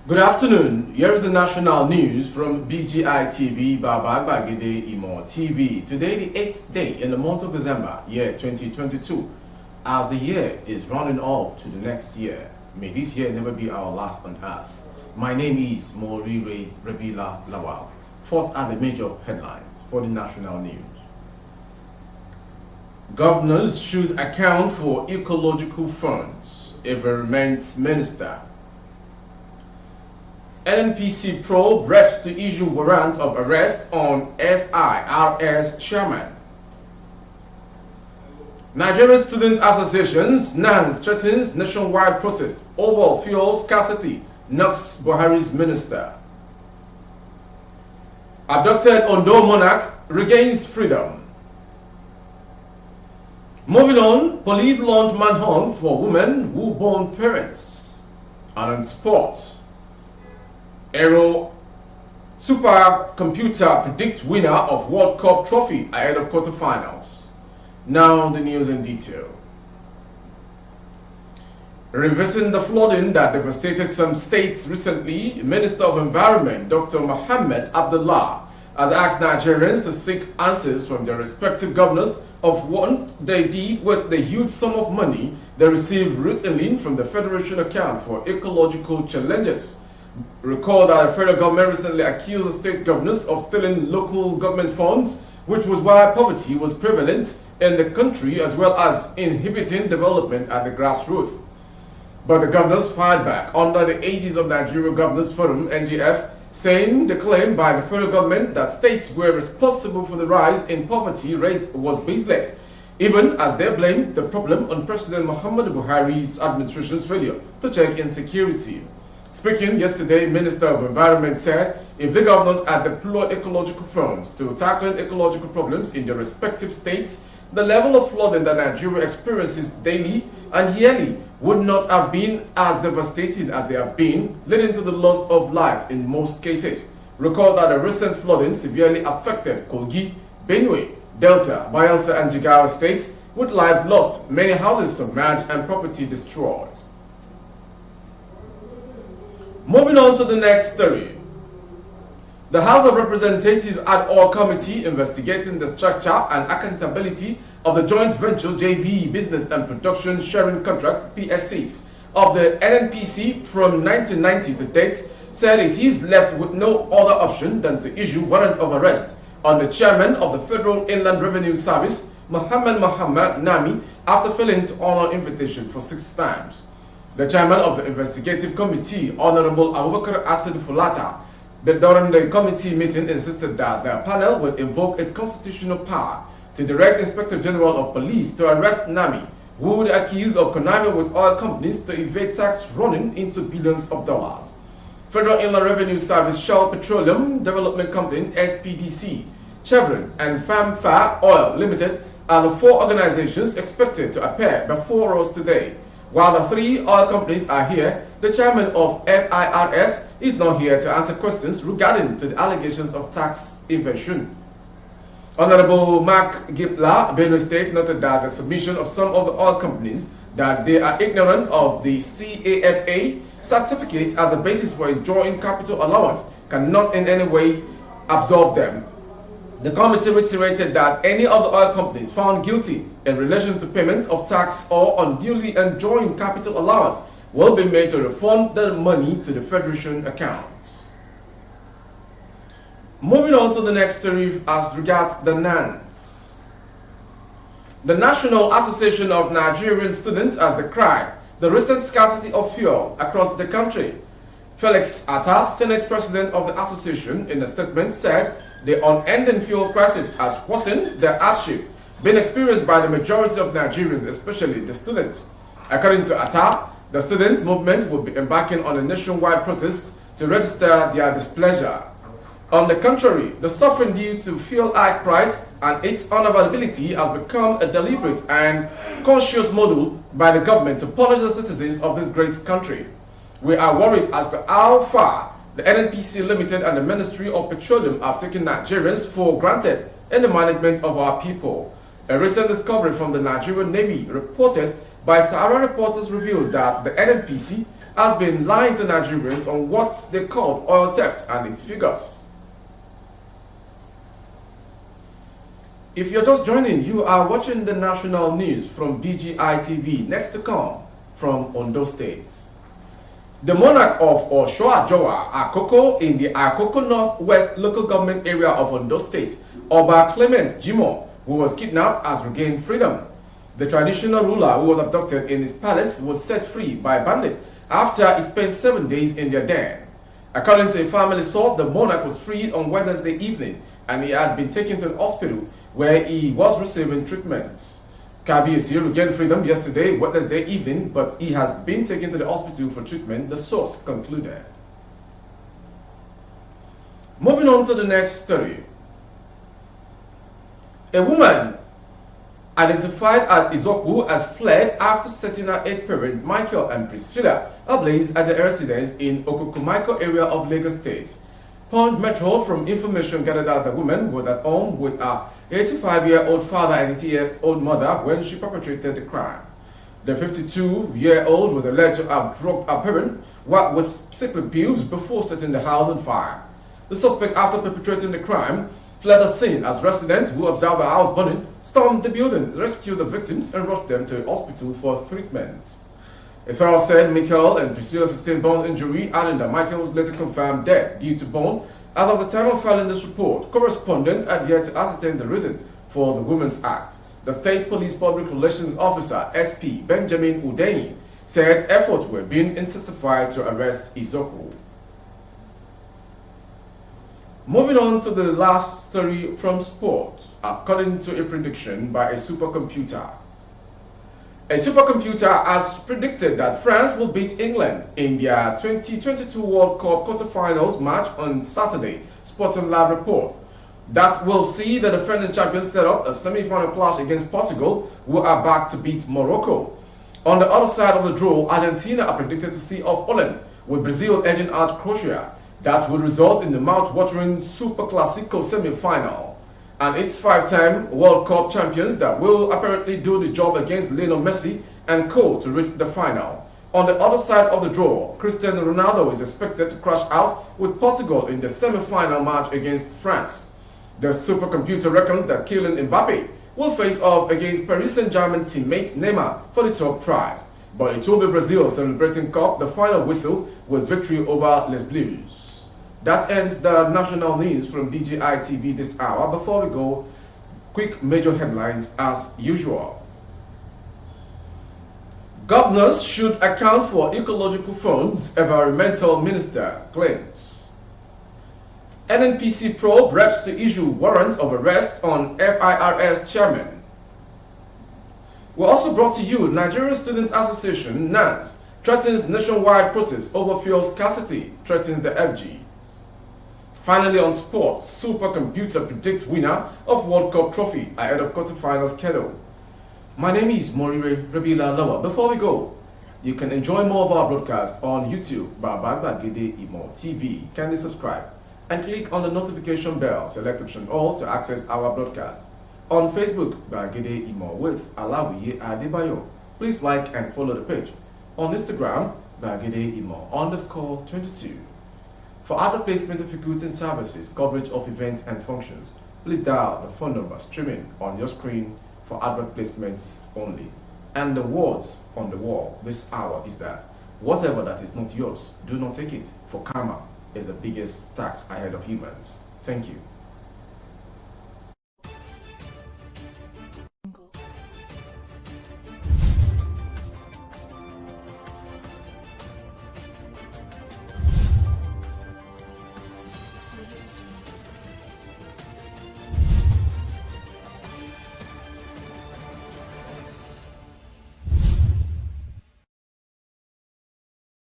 Good afternoon. Here is the national news from BGI TV, Baba Bagide Imo TV. Today, the 8th day in the month of December, year 2022. As the year is running on to the next year, may this year never be our last on earth. My name is Morire Rabila Lawal. First are the major headlines for the national news. Governors should account for ecological funds, Environment Minister. NNPC probe reps to issue warrant of arrest on FIRS chairman. Nigerian Student Associations, NANS, threatens nationwide protest over fuel scarcity, knocks Buhari's minister. Abducted Ondo monarch regains freedom. Moving on, police launch manhunt for women who born parents. And in sports, Aero supercomputer predicts winner of World Cup trophy ahead of quarterfinals. Now the news in detail. Reversing the flooding that devastated some states recently, Minister of Environment Dr. Mohammed Abdullah has asked Nigerians to seek answers from their respective governors of what they did with the huge sum of money they received routinely from the Federation account for ecological challenges. Recall that the federal government recently accused the state governors of stealing local government funds, which was why poverty was prevalent in the country as well as inhibiting development at the grassroots. But the governors fired back under the aegis of Nigeria Governors Forum (NGF), saying the claim by the federal government that states were responsible for the rise in poverty rate was baseless, even as they blamed the problem on President Muhammadu Buhari's administration's failure to check insecurity. Speaking yesterday, Minister of Environment said if the governors had deployed ecological funds to tackle ecological problems in their respective states, the level of flooding that Nigeria experiences daily and yearly would not have been as devastating as they have been, leading to the loss of lives in most cases. Recall that the recent flooding severely affected Kogi, Benue, Delta, Bayelsa and Jigawa states, with lives lost, many houses submerged and property destroyed. Moving on to the next story. The House of Representatives ad hoc committee investigating the structure and accountability of the joint venture JV Business and Production Sharing Contract (PSCs) of the NNPC from 1990 to date said it is left with no other option than to issue warrant of arrest on the chairman of the Federal Inland Revenue Service, Mohammed Nami, after failing to honor invitation for 6 times. The chairman of the investigative committee, Honorable Abubakar Asad Fulata, during the committee meeting insisted that the panel would invoke its constitutional power to direct Inspector General of Police to arrest Nami, who would accuse of conniving with oil companies to evade tax running into billions of dollars. Federal Inland Revenue Service, Shell Petroleum Development Company (SPDC), Chevron, and Famfa Oil Limited are the 4 organizations expected to appear before us today. While the 3 oil companies are here, the chairman of FIRS is not here to answer questions regarding to the allegations of tax evasion. Honorable Mark Gipla, Benue State, noted that the submission of some of the oil companies that they are ignorant of the CAFA certificates as the basis for enjoying capital allowance cannot in any way absolve them. The committee reiterated that any of the oil companies found guilty in relation to payment of tax or unduly enjoying capital allowance will be made to refund the money to the Federation accounts. Moving on to the next story as regards the NANS. The National Association of Nigerian Students has decried the recent scarcity of fuel across the country. Felix Atta, Senate President of the association, in a statement said the unending fuel crisis has worsened the hardship being experienced by the majority of Nigerians, especially the students. According to Atta, the student movement will be embarking on a nationwide protest to register their displeasure. On the contrary, the suffering due to fuel hike price and its unavailability has become a deliberate and conscious model by the government to punish the citizens of this great country. We are worried as to how far the NNPC Limited and the Ministry of Petroleum have taken Nigerians for granted in the management of our people. A recent discovery from the Nigerian Navy reported by Sahara Reporters reveals that the NNPC has been lying to Nigerians on what they call oil theft and its figures. If you're just joining, you are watching the national news from BGI TV. Next to come from Ondo State. The monarch of Oshoajowa, Akoko, in the Akoko Northwest local government area of Ondo State, Oba Clement Jimo, who was kidnapped, has regained freedom. The traditional ruler who was abducted in his palace was set free by bandits after he spent 7 days in their den. According to a family source, the monarch was freed on Wednesday evening and he had been taken to the hospital where he was receiving treatment. Kabiyesi regained freedom yesterday, Wednesday evening, but he has been taken to the hospital for treatment, the source concluded. Moving on to the next story. A woman identified as Izokwu has fled after setting her 8 parents, Michael and Priscilla, ablaze at their residence in Okukumaiko area of Lagos State. Punch Metro from information gathered that the woman was at home with her 85-year-old father and 80-year-old mother when she perpetrated the crime. The 52-year-old was alleged to have drugged her parent with sickle pills before setting the house on fire. The suspect, after perpetrating the crime, fled the scene as residents who observed the house burning stormed the building, rescued the victims, and rushed them to a hospital for treatment. A source said Michael and Priscilla sustained burn injury, adding that Michael was later confirmed dead due to burn. As of the time of filing this report, correspondent had yet to ascertain the reason for the woman's act. The State Police Public Relations Officer, SP Benjamin Udeyi, said efforts were being intensified to arrest Izokwu. Moving on to the last story from sport, according to a prediction by a supercomputer. A supercomputer has predicted that France will beat England in their 2022 World Cup quarterfinals match on Saturday, Sporting Lab report. That will see the defending champions set up a semi-final clash against Portugal, who are back to beat Morocco. On the other side of the draw, Argentina are predicted to see off Poland, with Brazil edging out Croatia. That will result in the mouth-watering Super Classico semi-final. And it's 5-time World Cup champions that will apparently do the job against Lionel Messi and co to reach the final. On the other side of the draw, Cristiano Ronaldo is expected to crash out with Portugal in the semi-final match against France. The supercomputer reckons that Kylian Mbappe will face off against Paris Saint-Germain teammate Neymar for the top prize. But it will be Brazil celebrating Cup the final whistle with victory over Les Bleus. That ends the national news from BGI TV this hour. Before we go, quick major headlines as usual. Governors should account for ecological funds, environmental minister claims. NNPC probe reps to issue warrant of arrest on FIRS chairman. We're also brought to you, Nigerian Student Association, NANS, threatens nationwide protest over fuel scarcity, threatens the FG. Finally, on sports, supercomputer predicts winner of World Cup trophy ahead of quarterfinal schedule. My name is Morire Rabila Lawa. Before we go, you can enjoy more of our broadcast on YouTube by Bagede Imo TV. Kindly subscribe and click on the notification bell. Select option all to access our broadcast. On Facebook, Bagede Imo with Alawiye Adebayo. Please like and follow the page. On Instagram, Bagede Imo _22. For advert placement of goods and services, coverage of events and functions, please dial the phone number streaming on your screen for advert placements only. And the words on the wall this hour is that whatever that is not yours, do not take it, for karma is the biggest tax ahead of humans. Thank you.